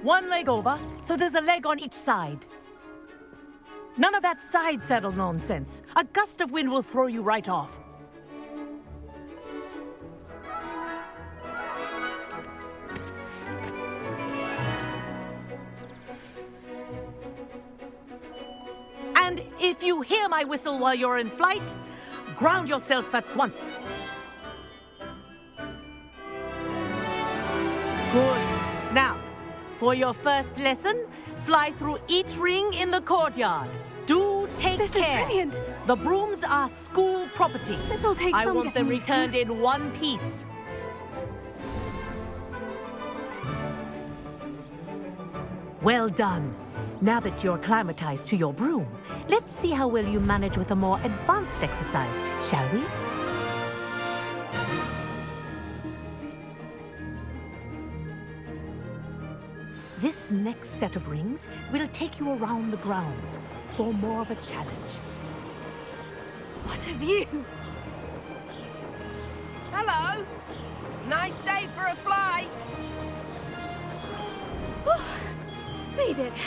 One leg over, so there's a leg on each side. None of that side saddle nonsense. A gust of wind will throw you right off. And if you hear my whistle while you're in flight, ground yourself at once. Good. Now, for your first lesson, fly through each ring in the courtyard. Do take care. This is brilliant. The brooms are school property. This'll take I some want them getting used to. returned in one piece. Well done. Now that you're acclimatized to your broom, let's see how well you manage with a more advanced exercise, shall we? This next set of rings will take you around the grounds for more of a challenge. What a view! Hello! Nice day for a flight! Read it.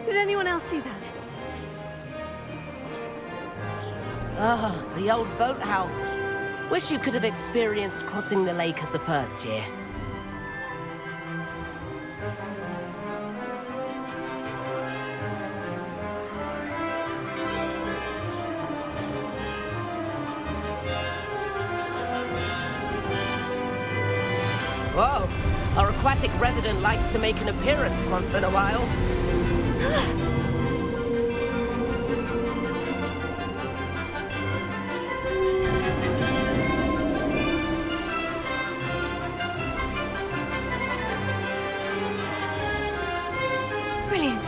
Did anyone else see that? Ah, the old boathouse. Wish you could have experienced crossing the lake as a first year. Whoa! Our aquatic resident likes to make an appearance once in a while. Brilliant.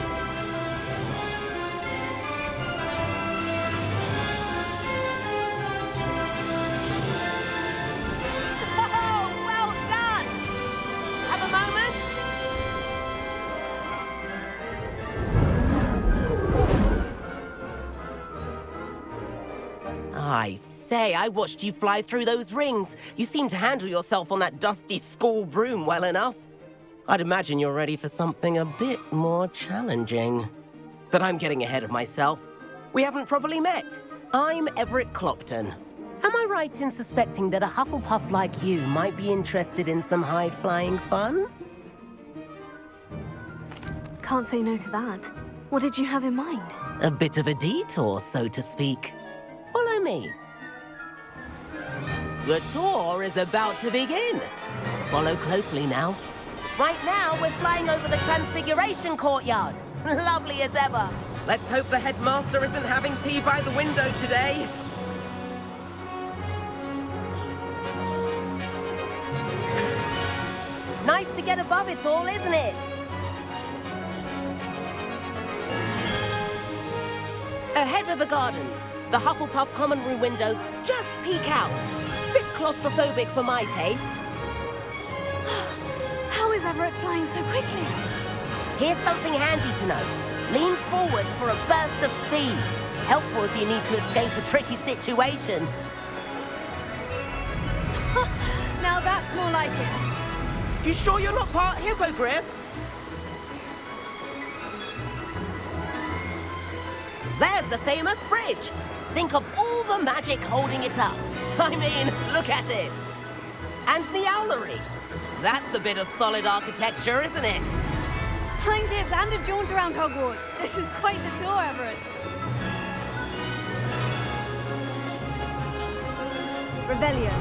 Oh, well done! Have a moment? I say, I watched you fly through those rings. You seem to handle yourself on that dusty school broom well enough. I'd imagine you're ready for something a bit more challenging. But I'm getting ahead of myself. We haven't properly met. I'm Everett Clopton. Am I right in suspecting that a Hufflepuff like you might be interested in some high-flying fun? Can't say no to that. What did you have in mind? A bit of a detour, so to speak. Follow me. The tour is about to begin. Follow closely now. Right now, we're flying over the Transfiguration Courtyard. Lovely as ever. Let's hope the headmaster isn't having tea by the window today. Nice to get above it all, isn't it? Ahead of the gardens, the Hufflepuff common room windows just peek out. Bit claustrophobic for my taste. How is Everett flying so quickly? Here's something handy to know. Lean forward for a burst of speed. Helpful if you need to escape a tricky situation. Now that's more like it. You sure you're not part hippogriff? There's the famous bridge. Think of all the magic holding it up. I mean, look at it. And the owlery. That's a bit of solid architecture, isn't it? Flying tips and a jaunt around Hogwarts. This is quite the tour, Everett. Revelio.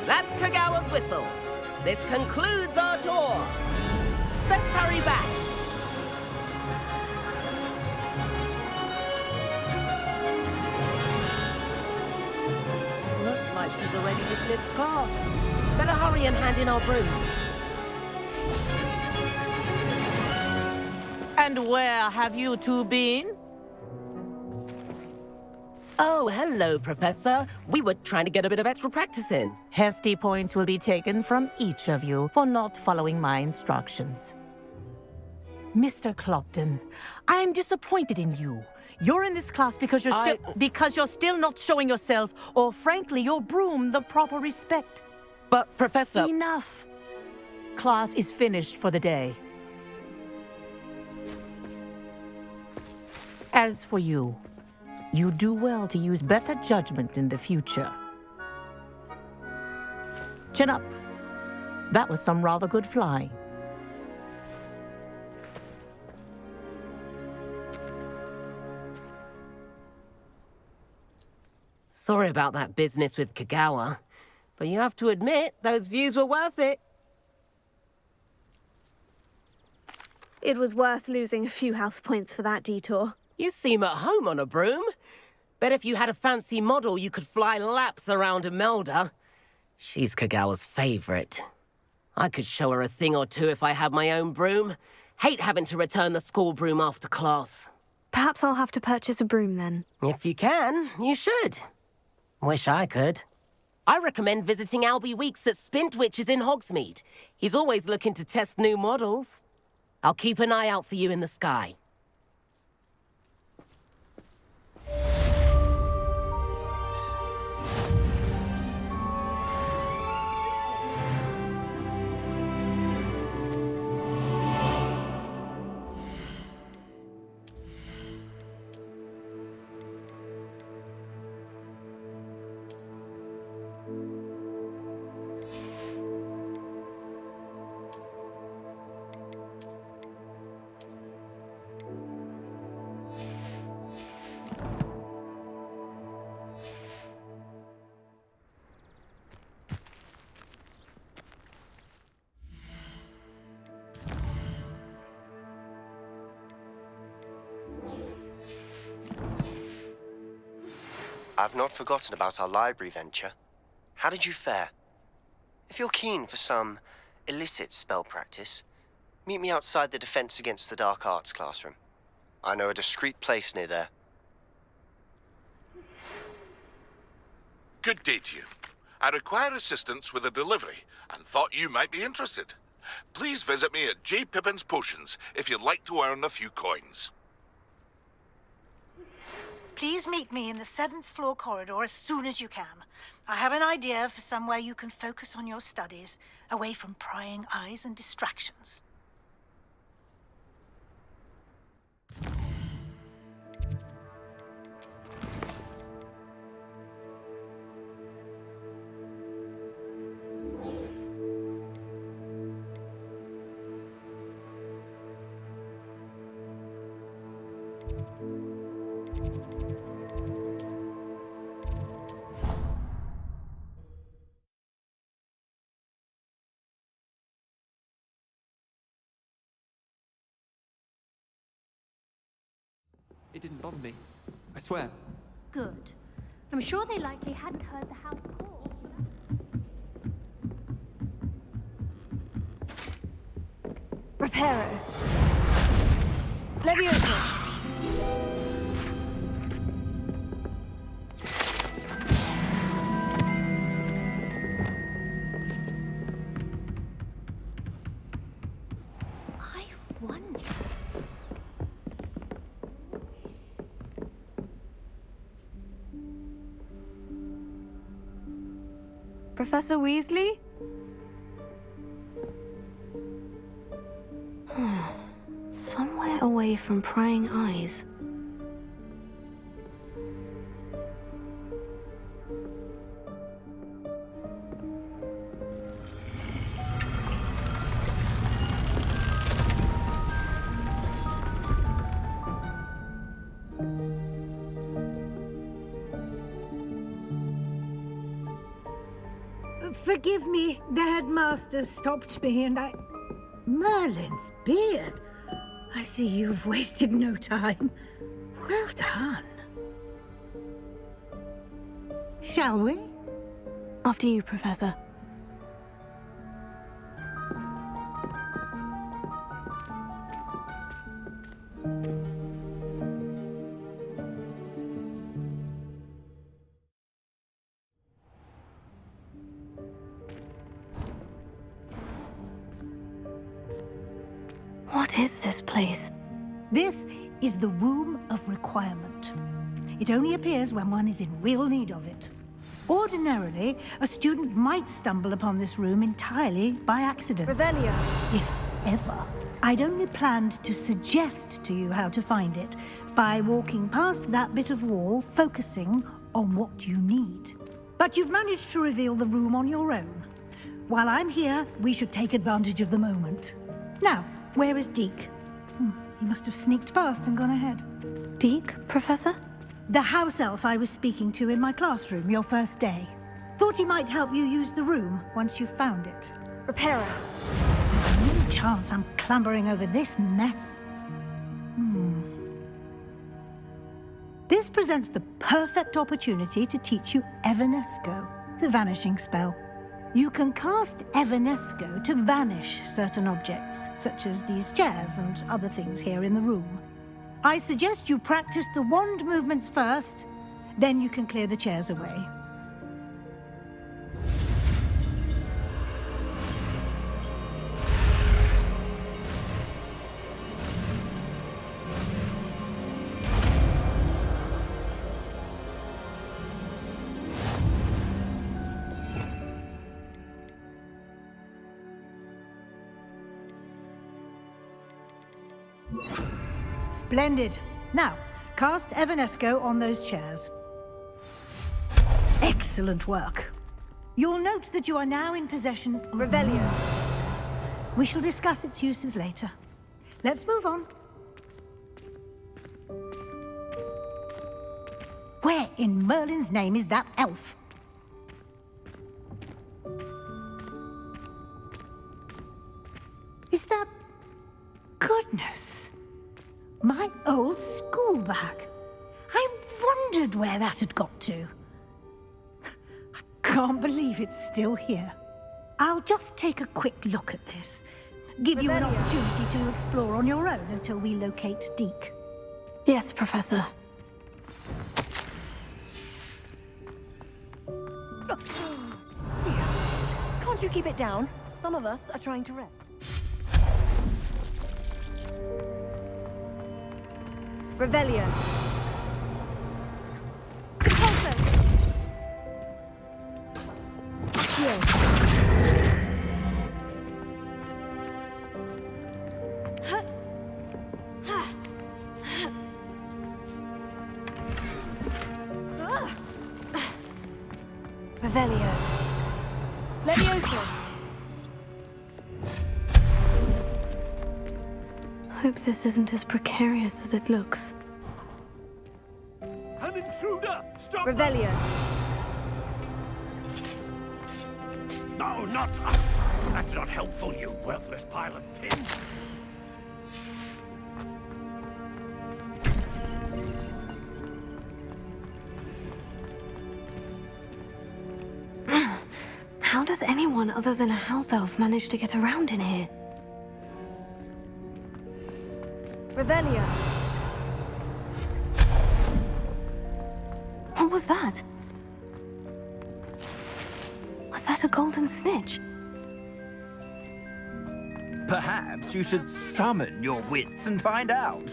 That's Kagawa's whistle. This concludes our tour. Best hurry back. Looks like she's already dismissed class. Better hurry and hand in our brooms. And where have you two been? Oh, hello, Professor. We were trying to get a bit of extra practice in. Hefty points will be taken from each of you for not following my instructions. Mr. Clopton, I'm disappointed in you. You're in this class because you're still not showing yourself, or frankly, your broom, the proper respect. But, Professor... Enough. Class is finished for the day. As for you, you do well to use better judgment in the future. Chin up. That was some rather good flying. Sorry about that business with Kagawa, but you have to admit, those views were worth it. It was worth losing a few house points for that detour. You seem at home on a broom. Bet if you had a fancy model, you could fly laps around Imelda. She's Kagawa's favorite. I could show her a thing or two if I had my own broom. Hate having to return the school broom after class. Perhaps I'll have to purchase a broom then. If you can, you should. Wish I could. I recommend visiting Albie Weeks at Spintwitches in Hogsmeade. He's always looking to test new models. I'll keep an eye out for you in the sky. I've not forgotten about our library venture. How did you fare? If you're keen for some illicit spell practice, meet me outside the Defense Against the Dark Arts classroom. I know a discreet place near there. Good day to you. I require assistance with a delivery and thought you might be interested. Please visit me at J. Pippin's Potions if you'd like to earn a few coins. Please meet me in the 7th floor corridor as soon as you can. I have an idea for somewhere you can focus on your studies, away from prying eyes and distractions. It didn't bother me. I swear. Good. I'm sure they likely hadn't heard the house call. Reparo. Leviosa. I wonder. Professor Weasley? Somewhere away from prying eyes. Forgive me, the headmaster stopped me and I... Merlin's beard. I see you've wasted no time. Well done. Shall we? After you, Professor. What is this place? This is the Room of Requirement. It only appears when one is in real need of it. Ordinarily, a student might stumble upon this room entirely by accident. Revelio. If ever. I'd only planned to suggest to you how to find it by walking past that bit of wall, focusing on what you need. But you've managed to reveal the room on your own. While I'm here, we should take advantage of the moment. Now, where is Deke? He must have sneaked past and gone ahead. Deke, Professor? The house elf I was speaking to in my classroom your first day. Thought he might help you use the room once you found it. Reparo. There's no chance I'm clambering over this mess. This presents the perfect opportunity to teach you Evanesco, the vanishing spell. You can cast Evanesco to vanish certain objects, such as these chairs and other things here in the room. I suggest you practice the wand movements first, then you can clear the chairs away. Splendid. Now, cast Evanesco on those chairs. Excellent work. You'll note that you are now in possession of Revelio. We shall discuss its uses later. Let's move on. Where in Merlin's name is that elf? Is that... Goodness! My old school bag. I wondered where that had got to. I can't believe it's still here. I'll just take a quick look at this. Give you an opportunity to explore on your own until we locate Deke. Yes, Professor. Dear, can't you keep it down? Some of us are trying to rest. Revelio. Repulso. Heal. Revelio. Levioso. Hope this isn't as precarious as it looks. An intruder! Stop! Revelio. No, not... That's not helpful, you worthless pile of tin. How does anyone other than a house elf manage to get around in here? Revelio. What was that? Was that a golden snitch? Perhaps you should summon your wits and find out.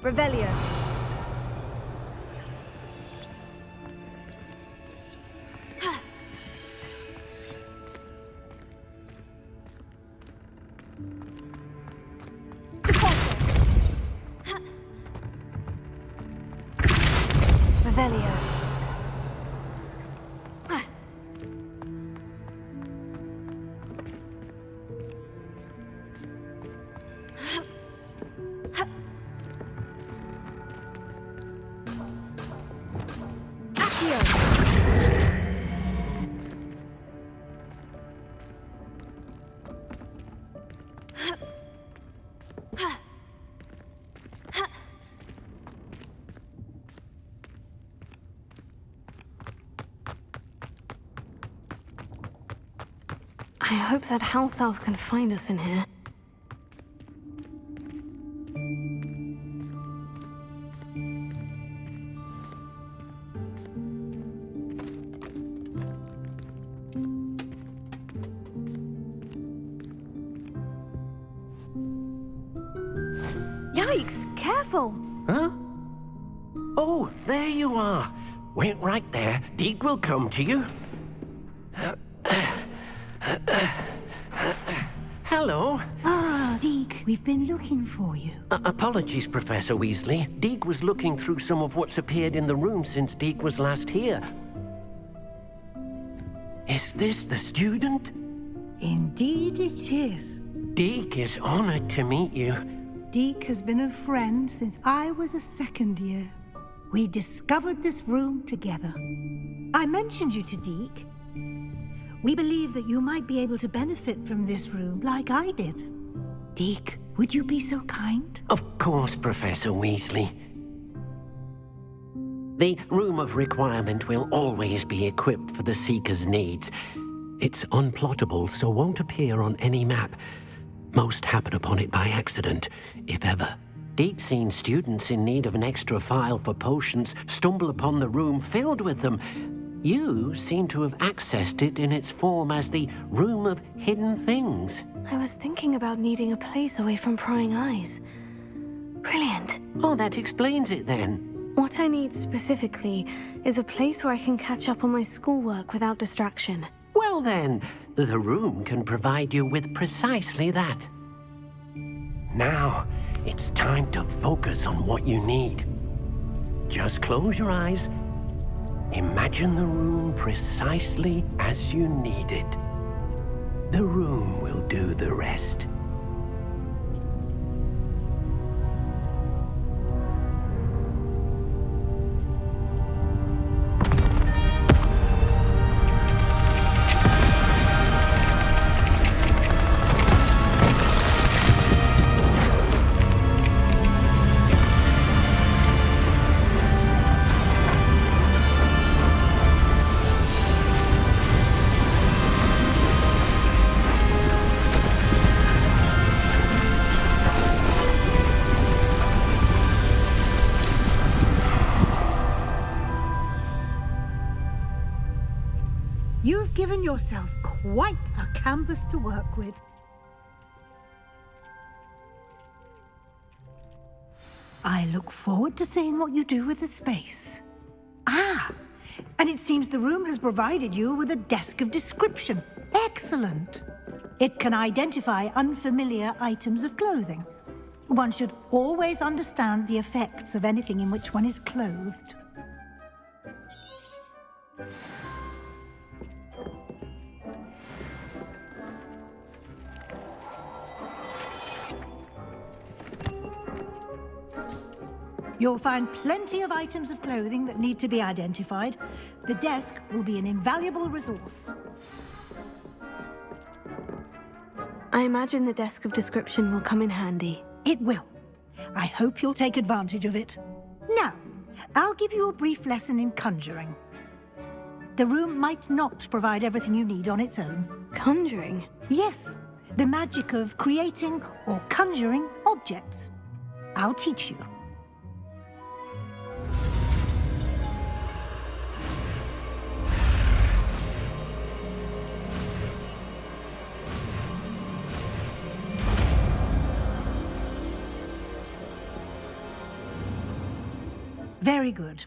Revelio. Revelio. I hope that house elf can find us in here. Yikes! Careful! Huh? Oh, there you are. Wait right there. Deke will come to you. Hello. Ah, Deke, we've been looking for you. Apologies, Professor Weasley. Deke was looking through some of what's appeared in the room since Deke was last here. Is this the student? Indeed it is. Deke is honored to meet you. Deke has been a friend since I was a second year. We discovered this room together. I mentioned you to Deke. We believe that you might be able to benefit from this room like I did. Deke, would you be so kind? Of course, Professor Weasley. The Room of Requirement will always be equipped for the Seeker's needs. It's unplottable, so won't appear on any map. Most happen upon it by accident, if ever. Deke's seen students in need of an extra file for potions stumble upon the room filled with them. You seem to have accessed it in its form as the Room of Hidden Things. I was thinking about needing a place away from prying eyes. Brilliant. Oh, that explains it then. What I need specifically is a place where I can catch up on my schoolwork without distraction. Well then, the room can provide you with precisely that. Now, it's time to focus on what you need. Just close your eyes. Imagine the room precisely as you need it. The room will do the rest. You've given yourself quite a canvas to work with. I look forward to seeing what you do with the space. Ah, and it seems the room has provided you with a desk of description. Excellent. It can identify unfamiliar items of clothing. One should always understand the effects of anything in which one is clothed. You'll find plenty of items of clothing that need to be identified. The desk will be an invaluable resource. I imagine the desk of description will come in handy. It will. I hope you'll take advantage of it. Now, I'll give you a brief lesson in conjuring. The room might not provide everything you need on its own. Conjuring? Yes, the magic of creating or conjuring objects. I'll teach you. Very good.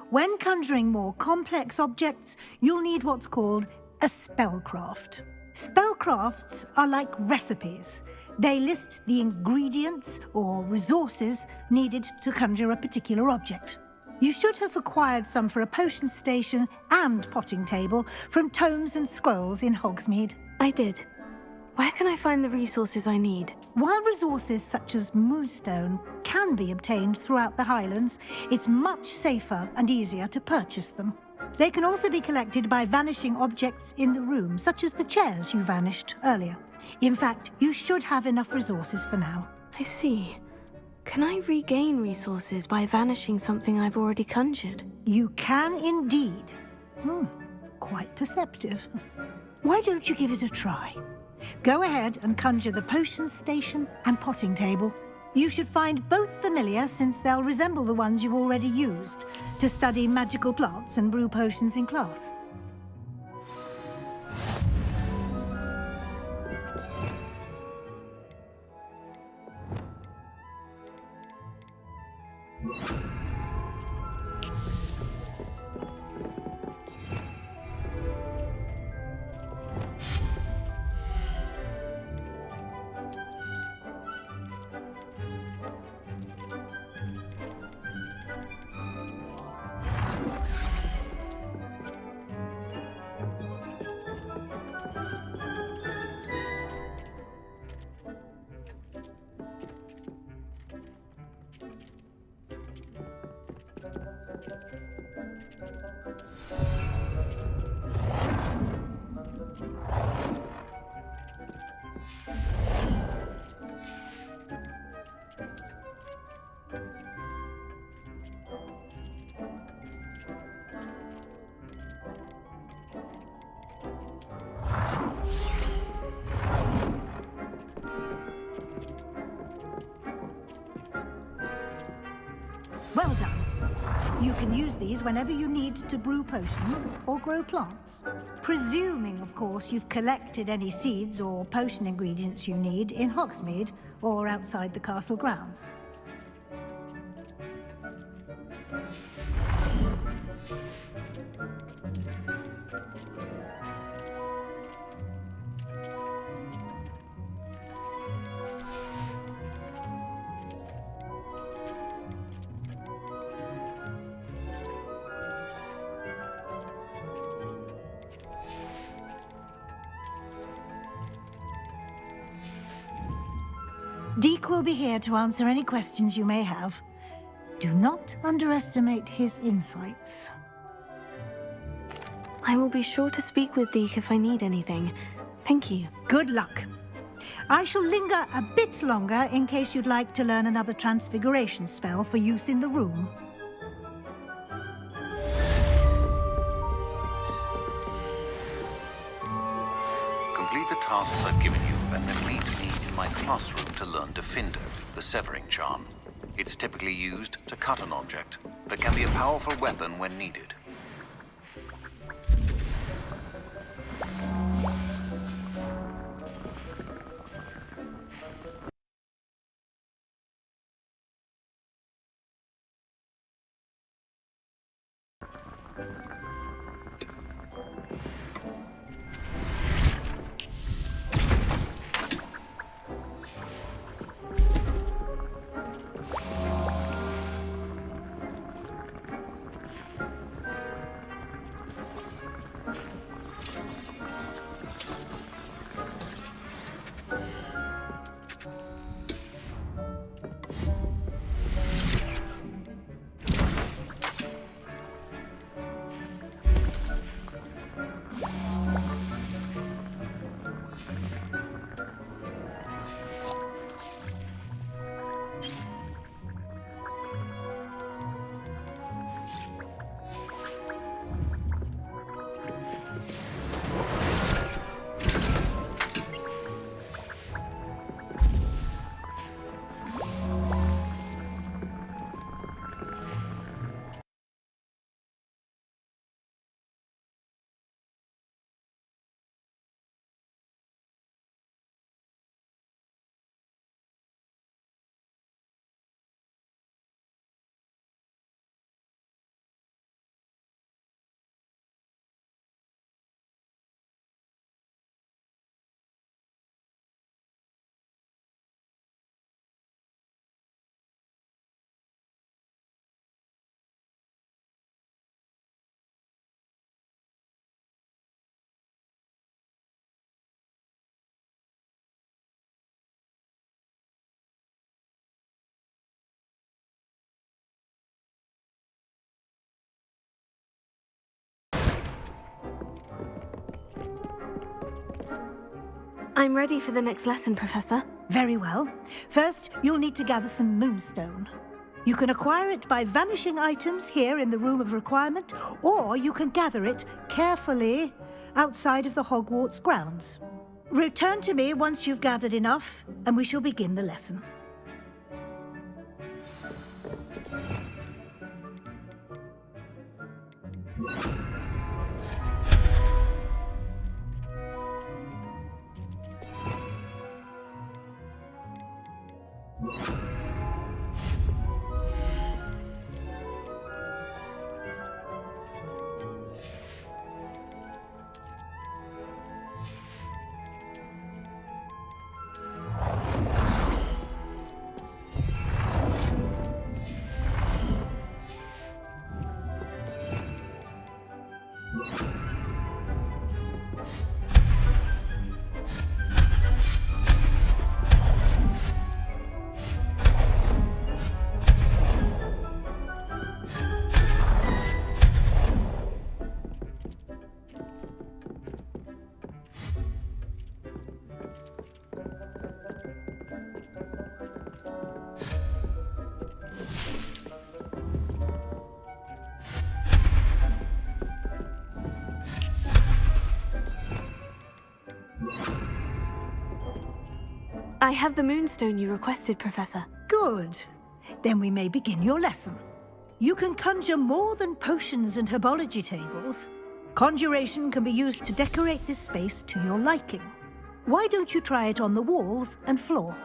When conjuring more complex objects, you'll need what's called a spellcraft. Spellcrafts are like recipes. They list the ingredients or resources needed to conjure a particular object. You should have acquired some for a potion station and potting table from tomes and scrolls in Hogsmeade. I did. Where can I find the resources I need? While resources such as moonstone can be obtained throughout the Highlands, it's much safer and easier to purchase them. They can also be collected by vanishing objects in the room, such as the chairs you vanished earlier. In fact, you should have enough resources for now. I see. Can I regain resources by vanishing something I've already conjured? You can indeed. Quite perceptive. Why don't you give it a try? Go ahead and conjure the potion station and potting table. You should find both familiar, since they'll resemble the ones you've already used to study magical plants and brew potions in class. Well done. You can use these whenever you need to brew potions or grow plants. Presuming, of course, you've collected any seeds or potion ingredients you need in Hogsmeade or outside the castle grounds. Deke will be here to answer any questions you may have. Do not underestimate his insights. I will be sure to speak with Deke if I need anything. Thank you. Good luck. I shall linger a bit longer in case you'd like to learn another transfiguration spell for use in the room. Complete the tasks I've given you, and then meet me in my classroom to learn Defender, the severing charm. It's typically used to cut an object, but can be a powerful weapon when needed. I'm ready for the next lesson, Professor. Very well. First, you'll need to gather some moonstone. You can acquire it by vanishing items here in the Room of Requirement, or you can gather it carefully outside of the Hogwarts grounds. Return to me once you've gathered enough, and we shall begin the lesson. I have the moonstone you requested, Professor. Good. Then we may begin your lesson. You can conjure more than potions and herbology tables. Conjuration can be used to decorate this space to your liking. Why don't you try it on the walls and floor?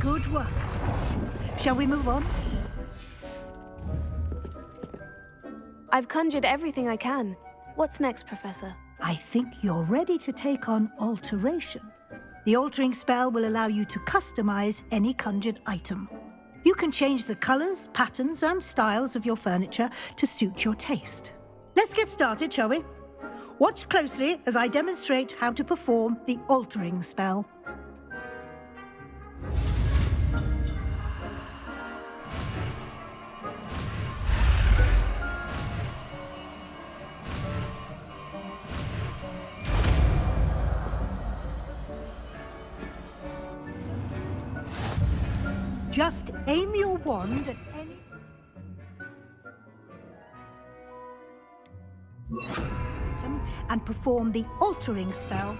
Good work. Shall we move on? I've conjured everything I can. What's next, Professor? I think you're ready to take on alteration. The altering spell will allow you to customize any conjured item. You can change the colors, patterns, and styles of your furniture to suit your taste. Let's get started, shall we? Watch closely as I demonstrate how to perform the altering spell. Just aim your wand at any item and perform the altering spell.